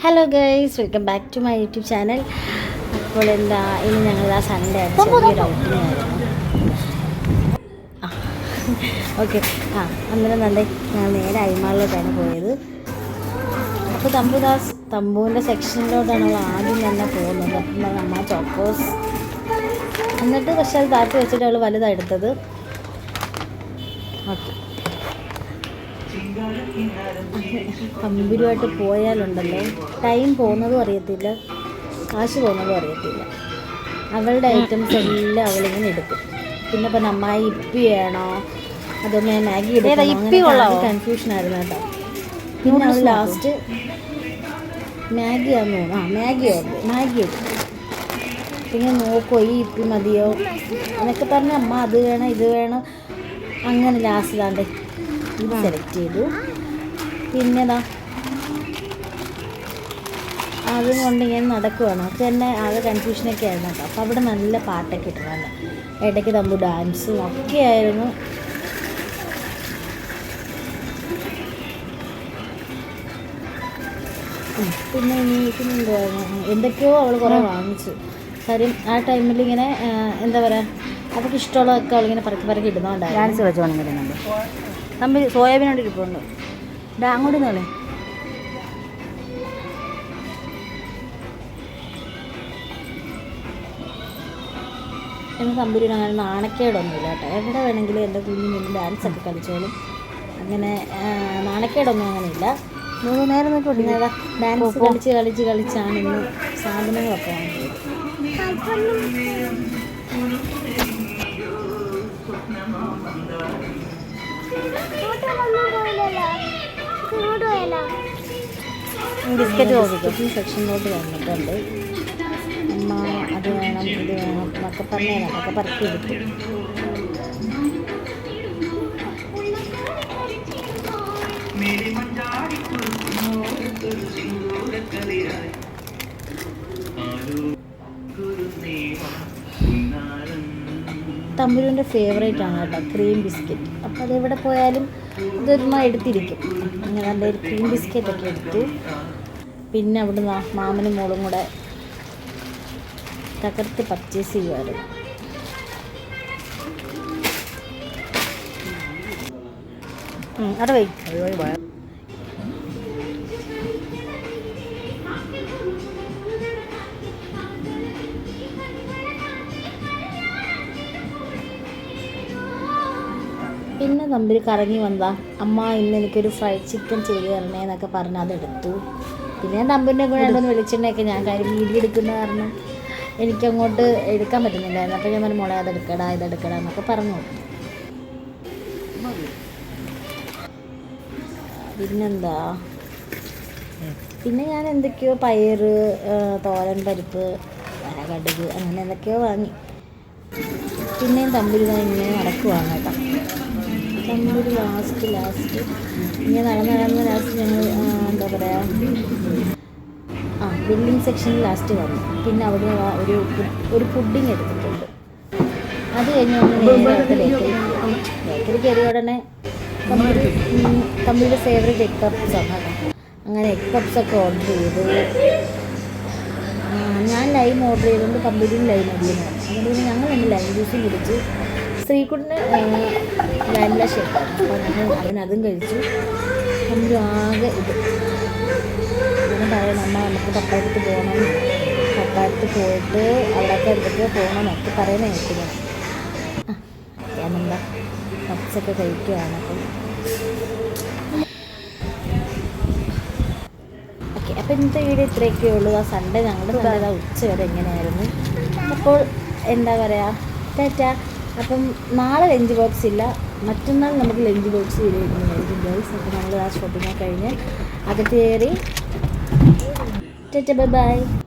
Hello guys, welcome back to my YouTube channel. അപ്പോൾ എന്താ ഇനി ഞങ്ങൾ സൺഡേ ആണ്, ചെറിയൊരു ഔട്ടിംഗ് ആയിരുന്നു. ഓക്കെ, അന്നേരം നല്ലേ ഞങ്ങൾ നേരെ അയ്മാളിലോട്ടാണ് പോയത്. അപ്പോൾ തമ്പുവിൻ്റെ സെക്ഷനിലോട്ടാണ് നമ്മൾ ആദ്യം തന്നെ പോകുന്നത്. അപ്പം നമ്മൾ ചോക്കോസ് എന്നിട്ട് പക്ഷെ അത് താറ്റി വെച്ചിട്ട് അവൾ വലുതെടുത്തത്. ഓക്കെ, കമ്പനിയുമായിട്ട് പോയാലുണ്ടല്ലോ ടൈം പോകുന്നതും അറിയത്തില്ല, കാശ് പോകുന്നതും അറിയത്തില്ല. അവളുടെ ഐറ്റംസ് എല്ലാം അവളിങ്ങനെ എടുക്കും. പിന്നെ ഇപ്പം നന്നായി ഇപ്പി വേണോ അതൊന്ന് മാഗി എടുക്കണം, കൺഫ്യൂഷനായിരുന്നു കേട്ടോ. പിന്നെ അവൾ ലാസ്റ്റ് മാഗിയാന്ന് തോന്നുന്നു, മാഗി എടുക്കും. പിന്നെ നോക്കുമോ ഈ ഇപ്പി മതിയോ എന്നൊക്കെ പറഞ്ഞ് അമ്മ അത് വേണം ഇത് വേണം. അങ്ങനെ ലാസ്റ്റ് താണ്ട് ഇത് സെലക്ട് ചെയ്തു. പിന്നെതാ അതും കൊണ്ട് ഇങ്ങനെ നടക്കുവാണ്. പക്ഷെ എന്നെ ആകെ കൺഫ്യൂഷനൊക്കെ ആയിരുന്നു കേട്ടോ. അപ്പോൾ അവിടെ നല്ല പാട്ടൊക്കെ ഇട്ടിട്ടുണ്ട്, ഇടയ്ക്ക് തമ്പു ഡാൻസും ഒക്കെ ആയിരുന്നു. പിന്നെ എന്തൊക്കെയോ അവൾ കുറേ വാങ്ങിച്ചു. കാര്യം ആ ടൈമിൽ ഇങ്ങനെ എന്താ പറയുക, അവർക്ക് ഇഷ്ടമുള്ളതൊക്കെ അവളിങ്ങനെ പറക്കി ഇടുന്നുണ്ടായിരുന്നു. ഡാൻസ് കളിച്ചോണ്ടിരുന്നുണ്ട്. തമ്പി സോയാബീനോട് ഇരിപ്പുണ്ട്. അങ്ങോട്ട് നിന്നോളെ. എന്ന് തമ്പുരിന് അങ്ങനെ നാണക്കേടൊന്നുമില്ല കേട്ടോ. എവിടെ വേണമെങ്കിലും എൻ്റെ കുഞ്ഞിന് ഡാൻസൊക്കെ കളിച്ചോളും. അങ്ങനെ നാണക്കേടൊന്നും അങ്ങനെയില്ല. 3 നേരം നോക്കിക്കൊണ്ടിരുന്നതാ. ഡാൻസ് കളിച്ചാണ് ഇന്ന് സാധനങ്ങളൊക്കെ വാങ്ങിയത്. ബിസ്ക്കറ്റ് സെക്ഷനിലോട്ട് വന്നിട്ടുണ്ട്. അമ്മ അത് വേണം ഇത് വേണം എന്നൊക്കെ പറഞ്ഞാൽ അതൊക്കെ പറക്കി എടുത്തു. തമ്പുരുവിൻ്റെ ഫേവറേറ്റ് ആണ് കേട്ടോ ക്രീം ബിസ്ക്കറ്റ്. അപ്പോൾ അതെവിടെ പോയാലും ഇതൊരുമ എടുത്തിരിക്കും. അങ്ങനെ എൻ്റെ ഒരു ക്രീം ബിസ്ക്കറ്റൊക്കെ എടുത്തു. പിന്നെ അവിടുന്ന് മാമനും മോളും കൂടെ തകർത്ത് പർച്ചേസ് ചെയ്യുമായിരുന്നു. അവിടെ പോയി പിന്നെ തമ്പുരു കറങ്ങി വന്നതാ, അമ്മ ഇന്ന് എനിക്കൊരു ഫ്രൈഡ് ചിക്കൻ ചെയ്ത് തരണേ എന്നൊക്കെ പറഞ്ഞ് അതെടുത്തു. പിന്നെ ഞാൻ തമ്പുരിനെ കൂടെ രണ്ടൊന്ന് വെളിച്ചെണ്ണയൊക്കെ ഞാൻ കാര്യം വീഡിയോ എടുക്കുന്ന കാരണം എനിക്കങ്ങോട്ട് എടുക്കാൻ പറ്റുന്നില്ലായിരുന്നു. അപ്പോൾ ഞാൻ പറഞ്ഞു മോളെ അതെടുക്കടാ ഇതെടുക്കടാ എന്നൊക്കെ പറഞ്ഞു. പിന്നെന്താ, പിന്നെ ഞാൻ എന്തൊക്കെയോ പയറ്, തോരൻ പരിപ്പ്, കടുക് അങ്ങനെ എന്തൊക്കെയോ വാങ്ങി. പിന്നെയും തമ്പുരു ഇങ്ങനെ നടക്കുവാണ് കേട്ടോ. തമ്പുരു ലാസ്റ്റ് ഇങ്ങനെ നടന്ന് ലാസ്റ്റ് ഞങ്ങൾ എന്താ പറയുക ബിൽഡിംഗ് സെക്ഷനിൽ ലാസ്റ്റ് വന്നു. പിന്നെ അവിടെ ഒരു പുഡിങ് എടുത്തിട്ടുണ്ട്. അത് കഴിഞ്ഞ് ബേക്കറി കയറിയ ഉടനെ തമ്പുരുടെ ഫേവറേറ്റ് എഗ് പപ്സ് ആണ് കേട്ടോ. അങ്ങനെ എഗ് പപ്സൊക്കെ ഓർഡർ ചെയ്തു. ഞാൻ ലൈം ഓർഡർ ചെയ്തുകൊണ്ട് തമ്പുരിയും ലൈം അടിയെന്ന് പറഞ്ഞു. അതുകൊണ്ട് പിന്നെ ഞങ്ങൾ തന്നെ ലൈം ജ്യൂസും കുടിച്ച്. ശ്രീകുട്ടിന് വാനില ഷേക്കാണ്. അപ്പോൾ അതിനതും കഴിച്ചു. തമ്പുരു ആകെ പറയാം നമുക്ക് പപ്പായടുത്ത് പോകണം, പപ്പായടുത്ത് പോയിട്ട് അവിടെയൊക്കെ എന്തൊക്കെയോ പോകണം എന്നൊക്കെ പറയുന്ന കേട്ടില്ല. ഞാനെന്താ പപ്സൊക്കെ കഴിക്കുകയാണ്. അപ്പം ഓക്കെ, അപ്പോൾ ഇന്നത്തെ വീഡിയോ ഇത്രയൊക്കെ ഉള്ളൂ. ആ സൺഡേ ഞങ്ങളുടെ സൺഡേ ഉച്ച വരെ എങ്ങനെയായിരുന്നു. അപ്പോൾ എന്താ പറയുക, ടാറ്റാ. അപ്പം നാളെ ലഞ്ച് ബോക്സ് ഇല്ല, മറ്റന്നാൾ നമുക്ക് ലഞ്ച് ബോക്സ് വരുന്നതായിരിക്കും ഗൈസ്. അപ്പോൾ നമ്മൾ ആ ഷോപ്പിംഗ് കഴിഞ്ഞ് അകത്ത് കയറി. Tata, bye bye.